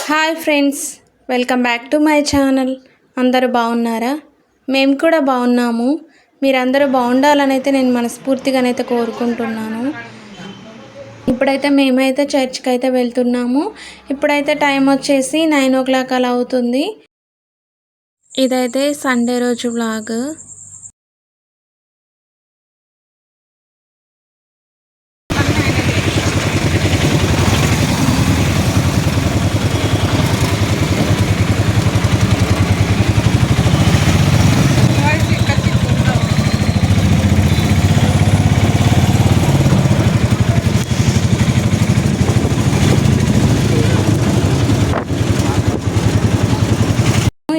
Hi friends, welcome back to my channel. అందరూ బాగున్నారా? మేము కూడా బాగున్నాము. మీరందరూ బాగుండాలని అయితే నేను మనస్ఫూర్తిగానైతే కోరుకుంటున్నాను. ఇప్పుడైతే మేమైతే చర్చ్కి అయితే వెళ్తున్నాము. ఇప్పుడైతే టైం వచ్చేసి 9 o'clock అలా అవుతుంది. ఇదైతే సండే రోజు వ్లాగ్.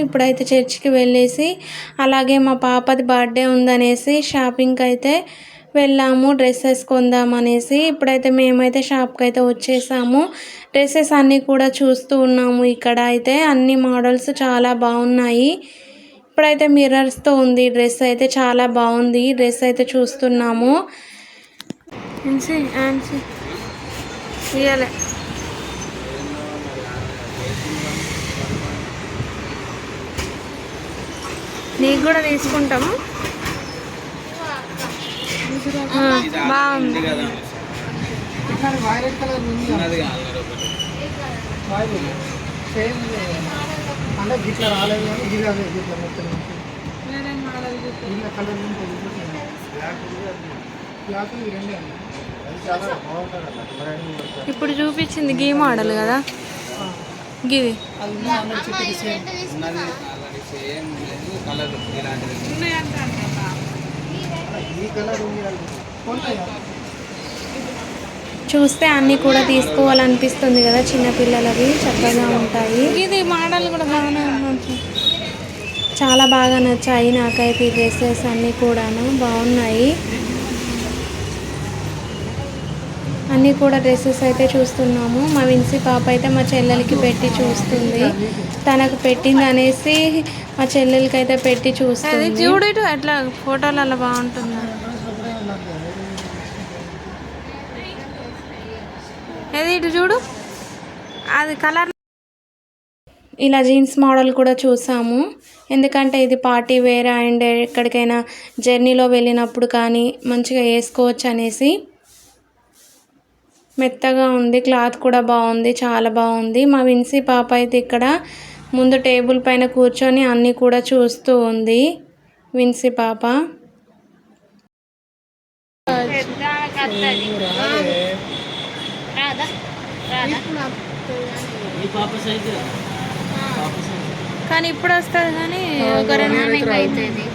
ఇప్పుడైతే చర్చ్కి వెళ్ళేసి అలాగే మా పాపది బర్త్డే ఉందనేసి షాపింగ్కి అయితే వెళ్ళాము. డ్రెస్సెస్ కొందామనేసి ఇప్పుడైతే మేమైతే షాప్కి అయితే వచ్చేసాము. డ్రెస్సెస్ అన్నీ కూడా చూస్తూ ఉన్నాము. ఇక్కడ అయితే అన్ని మోడల్స్ చాలా బాగున్నాయి. ఇప్పుడైతే మిర్రర్స్తో ఉంది. డ్రెస్ అయితే చాలా బాగుంది. డ్రెస్ అయితే చూస్తున్నాము. నీకు కూడా తీసుకుంటాము. బాగుంది. ఇప్పుడు చూపించింది గీ మోడల్ కదా, గివి చూస్తే అన్నీ కూడా తీసుకోవాలనిపిస్తుంది కదా. చిన్నపిల్లలవి చక్కగా ఉంటాయి. ఇది మోడల్ కూడా బాగానే ఉంది. చాలా బాగా నచ్చాయి నాకైతే ఈ డ్రెస్సెస్ అన్నీ కూడాను బాగున్నాయి. అన్నీ కూడా డ్రెస్సెస్ అయితే చూస్తున్నాము. మా విన్సీ పాప అయితే మా చెల్లెలకి పెట్టి చూస్తుంది. తనకు పెట్టింది అనేసి మా చెల్లెలకి అయితే పెట్టి చూస్తుంది. చూడు అట్లా ఫోటోలు అలా బాగుంటుంది. అది ఇటు చూడు, అది కలర్. ఇలా జీన్స్ మోడల్ కూడా చూసాము. ఎందుకంటే ఇది పార్టీ వేర్ అండ్ ఎక్కడికైనా జర్నీలో వెళ్ళినప్పుడు కానీ మంచిగా వేసుకోవచ్చు అనేసి. మెత్తగా ఉంది, క్లాత్ కూడా బాగుంది, చాలా బాగుంది. మా విన్సీ పాప అయితే ఇక్కడ ముందు టేబుల్ పైన కూర్చొని అన్నీ కూడా చూస్తూ ఉంది. విన్సీ పాప కానీ ఇప్పుడు వస్తుంది కానీ ఒక 2 అవుతుంది.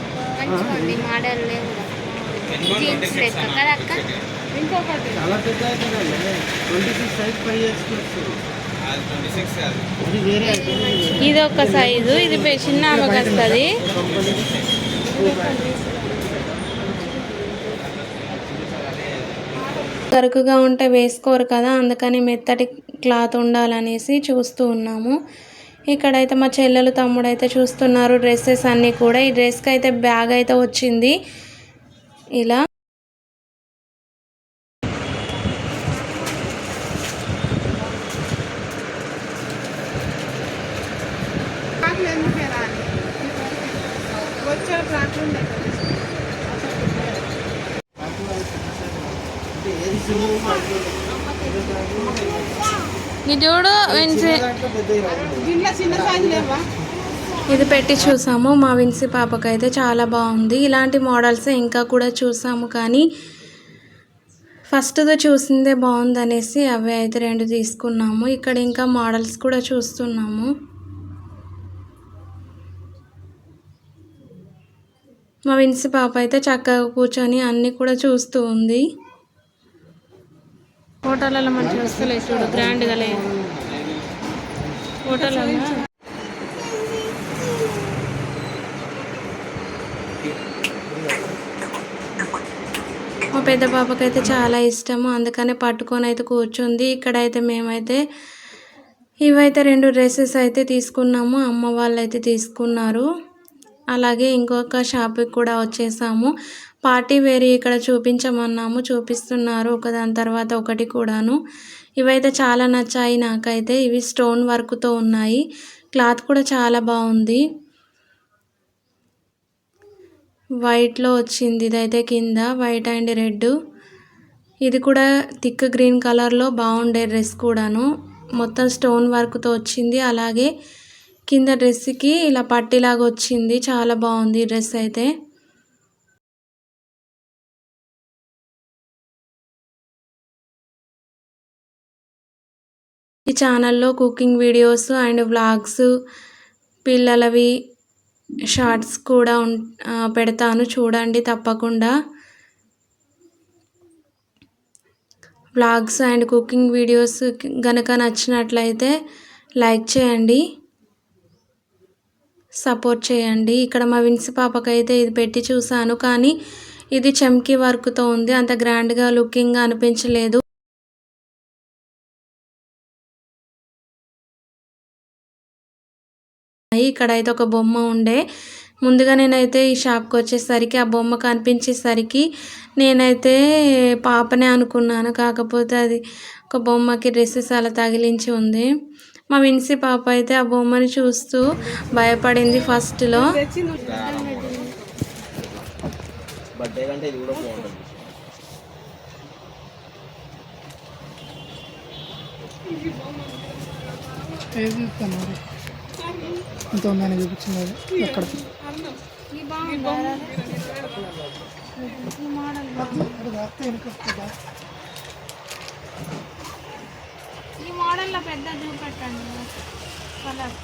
ఇది ఒక సైజు, ఇది చిన్న ఆమెకు వస్తుంది. కరుకుగా ఉంటే వేసుకోరు కదా, అందుకని మెత్తటి క్లాత్ ఉండాలనేసి చూస్తూ ఉన్నాము. ఇక్కడైతే మా చెల్లెలు తమ్ముడు అయితే చూస్తున్నారు డ్రెస్సెస్ అన్నీ కూడా. ఈ డ్రెస్కి అయితే బ్యాగ్ అయితే వచ్చింది. ఇలా చూడు ఇది పెట్టి చూసాము. మా విన్సీ పాపకి అయితే చాలా బాగుంది. ఇలాంటి మోడల్స్ ఇంకా కూడా చూసాము కానీ ఫస్ట్ది చూసిందే బాగుంది అనేసి అవి అయితే 2 తీసుకున్నాము. ఇక్కడ ఇంకా మోడల్స్ కూడా చూస్తున్నాము. మా విన్సీ పాప అయితే చక్కగా కూర్చొని అన్నీ కూడా చూస్తూ ఉంది. ఫోటోలలో మంచిగా వస్తలే చూడు, గ్రాండ్గా లేదు ఫోటోలలో. మా పెద్ద పాపకైతే చాలా ఇష్టము, అందుకనే పట్టుకొని అయితే కూర్చుంది. ఇక్కడైతే మేమైతే ఇవైతే 2 డ్రెస్సెస్ అయితే తీసుకున్నాము. అమ్మ వాళ్ళు అయితే తీసుకున్నారు. అలాగే ఇంకొక షాప్కి కూడా వచ్చేసాము. పార్టీ వేర్ ఇక్కడ చూపించమన్నాము, చూపిస్తున్నారు ఒకదాని తర్వాత ఒకటి కూడాను. ఇవైతే చాలా నచ్చాయి నాకైతే. ఇవి స్టోన్ వర్క్తో ఉన్నాయి. క్లాత్ కూడా చాలా బాగుంది. వైట్లో వచ్చింది ఇదైతే, కింద వైట్ అండ్ రెడ్. ఇది కూడా థిక్ గ్రీన్ కలర్లో బాగుండే డ్రెస్ కూడాను. మొత్తం స్టోన్ వర్క్తో వచ్చింది. అలాగే కింద డ్రెస్కి ఇలా పట్టిలాగా వచ్చింది. చాలా బాగుంది ఈ డ్రెస్ అయితే. ఈ ఛానల్లో కుకింగ్ వీడియోస్ అండ్ వ్లాగ్స్, పిల్లలవి షార్ట్స్ కూడా పెడతాను, చూడండి తప్పకుండా. వ్లాగ్స్ అండ్ కుకింగ్ వీడియోస్ గనక నచ్చినట్లయితే లైక్ చేయండి, సపోర్ట్ చేయండి. ఇక్కడ మా విన్సి పాపకైతే ఇది పెట్టి చూసాను, కానీ ఇది చమ్కీ వర్క్తో ఉంది. అంత గ్రాండ్గా లుకింగ్గా అనిపించలేదు. ఇక్కడైతే ఒక బొమ్మ ఉండే. ముందుగా నేనైతే ఈ షాప్కి వచ్చేసరికి ఆ బొమ్మ కనిపించేసరికి నేనైతే పాపనే అనుకున్నాను. కాకపోతే అది ఒక బొమ్మకి డ్రెస్సెస్ అలా తగిలించి ఉంది. మా విన్సి పాప అయితే ఆ బొమ్మని చూస్తూ భయపడింది ఫస్ట్లో. ఎంత ఉందని చూపించింది ఎక్కడ ఈ మోడల్లో పెద్ద చూపెట్టండి కలర్.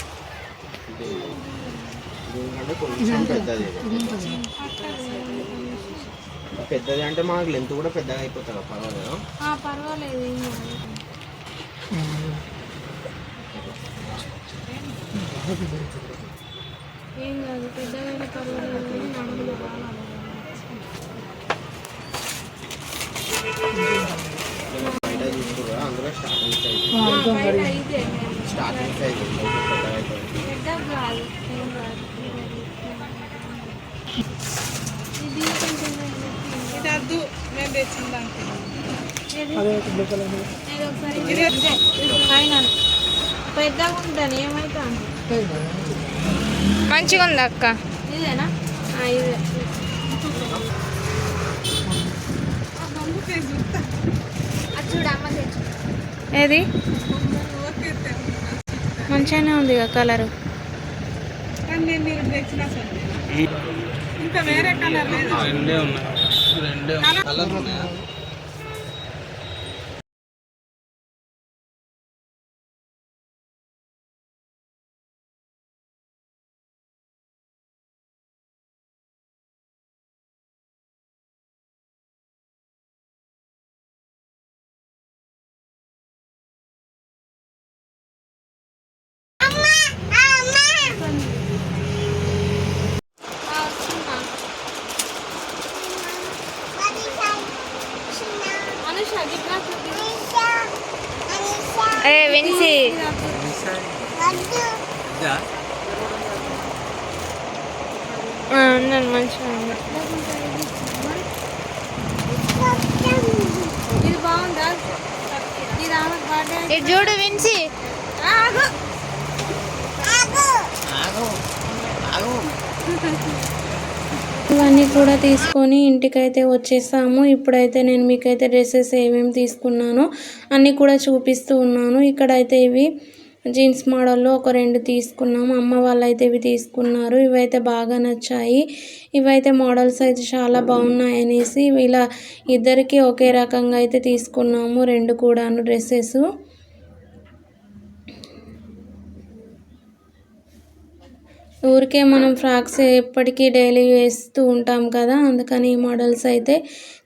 పెద్దది అంటే మనకు లెంత్ కూడా పెద్దగా అయిపోతుంది. పర్వాలేదు, పర్వాలేదు. ఏం కాదు, పెద్దగా పర్వాలేదు. నడుములు బాగా బయట చూసుకురా, అందులో స్టార్టింగ్ సైజ్ పెద్ద కాదు. ఇది వద్దు, మేము తెచ్చిందానికి ఫైనల్ పెద్దగా ఉంటుంది. ఏమైతే మంచిగా ఉంది అక్క. ఇదేనా? ఇదే. ఏది మంచిగానే ఉంది కలరు. ఇంకా వేరే కలర్ లేదు. రెండే ఉన్నాయి. విన్సి మంచిగా ఉంది. ఇది బాగుందా? ఇది ఆమె బర్త్డే. ఇది చూడు విన్సి. ఇవన్నీ కూడా తీసుకొని ఇంటికైతే వచ్చేసాము. ఇప్పుడైతే నేను మీకైతే డ్రెస్సెస్ ఏమేమి తీసుకున్నానో అన్నీ కూడా చూపిస్తూ ఉన్నాను. ఇక్కడైతే ఇవి జీన్స్ మోడల్లో ఒక 2 తీసుకున్నాము. అమ్మ వాళ్ళైతే ఇవి తీసుకున్నారు. ఇవైతే బాగా నచ్చాయి. ఇవైతే మోడల్స్ అయితే చాలా బాగున్నాయి అనేసి ఇలా ఇద్దరికి ఒకే రకంగా అయితే తీసుకున్నాము, 2 కూడాను డ్రెస్సెస్. ఊరికే మనం ఫ్రాక్స్ ఎప్పటికీ డైలీ వేస్తూ ఉంటాం కదా, అందుకని ఈ మోడల్స్ అయితే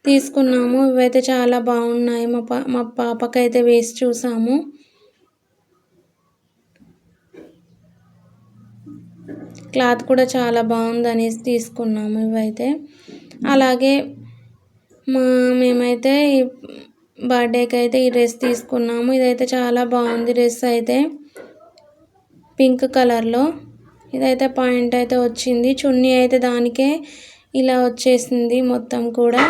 తీసుకున్నాము. ఇవైతే చాలా బాగున్నాయి. మా పాపకైతే వేసి చూసాము. క్లాత్ కూడా చాలా బాగుంది అనేసి తీసుకున్నాము ఇవైతే. అలాగే మేమైతే ఈ బర్త్డేకి అయితే ఈ డ్రెస్ తీసుకున్నాము. ఇదైతే చాలా బాగుంది డ్రెస్ అయితే, పింక్ కలర్లో. ఇదైతే పాయింట్ అయితే వచ్చింది. చున్నీ అయితే దానికే ఇలా వచ్చేసింది మొత్తం కూడా.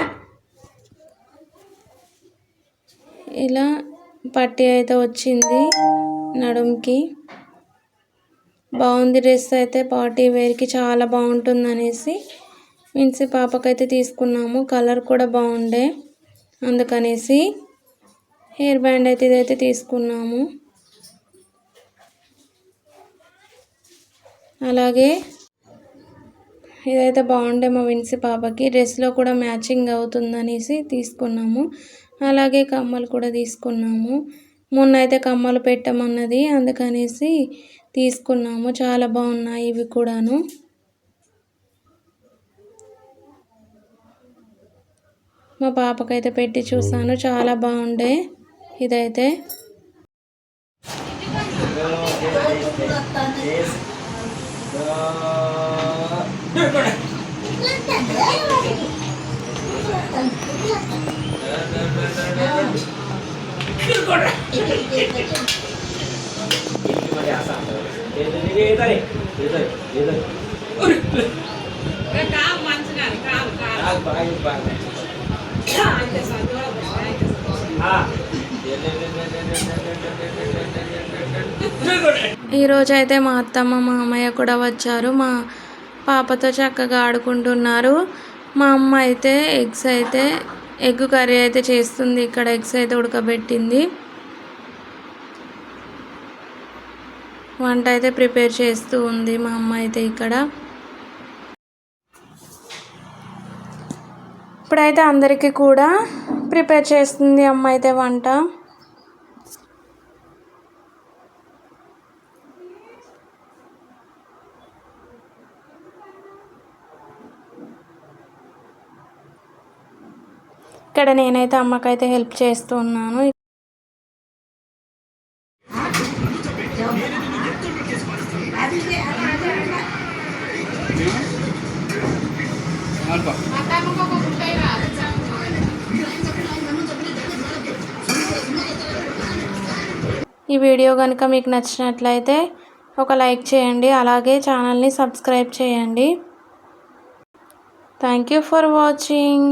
ఇలా పట్టీ అయితే వచ్చింది నడుంకి. బాగుంది డ్రెస్ అయితే, పార్టీ వేర్కి చాలా బాగుంటుంది అనేసి విన్సీ పాపకైతే తీసుకున్నాము. కలర్ కూడా బాగుండే, అందుకనేసి హెయిర్ బ్యాండ్ అయితే ఇదైతే తీసుకున్నాము. అలాగే ఇదైతే బాగుండే మా విన్సీ పాపకి, డ్రెస్లో కూడా మ్యాచింగ్ అవుతుందనేసి తీసుకున్నాము. అలాగే కమ్మలు కూడా తీసుకున్నాము. మొన్న అయితే కమ్మలు పెట్టమన్నది, అందుకనేసి తీసుకున్నాము. చాలా బాగున్నాయి ఇవి కూడాను. మా పాపకైతే పెట్టి చూసాను, చాలా బాగుండే ఇదైతే. ఈరోజు అయితే మా అత్తమ్మ మామయ్య కూడా వచ్చారు. మా పాపతో చక్కగా ఆడుకుంటున్నారు. మా అమ్మ అయితే ఎగ్ కర్రీ అయితే చేస్తుంది. ఇక్కడ ఎగ్స్ అయితే ఉడకబెట్టింది. వంట అయితే ప్రిపేర్ చేస్తూ ఉంది మా అమ్మ అయితే ఇక్కడ. ఇప్పుడైతే అందరికీ కూడా ప్రిపేర్ చేస్తుంది అమ్మ అయితే వంట. ఇక్కడ నేనైతే అమ్మకైతే హెల్ప్ చేస్తూ ఉన్నాను. ఈ వీడియో కనుక మీకు నచ్చినట్లయితే ఒక లైక్ చేయండి, అలాగే ఛానల్ని సబ్స్క్రైబ్ చేయండి. Thank you for watching.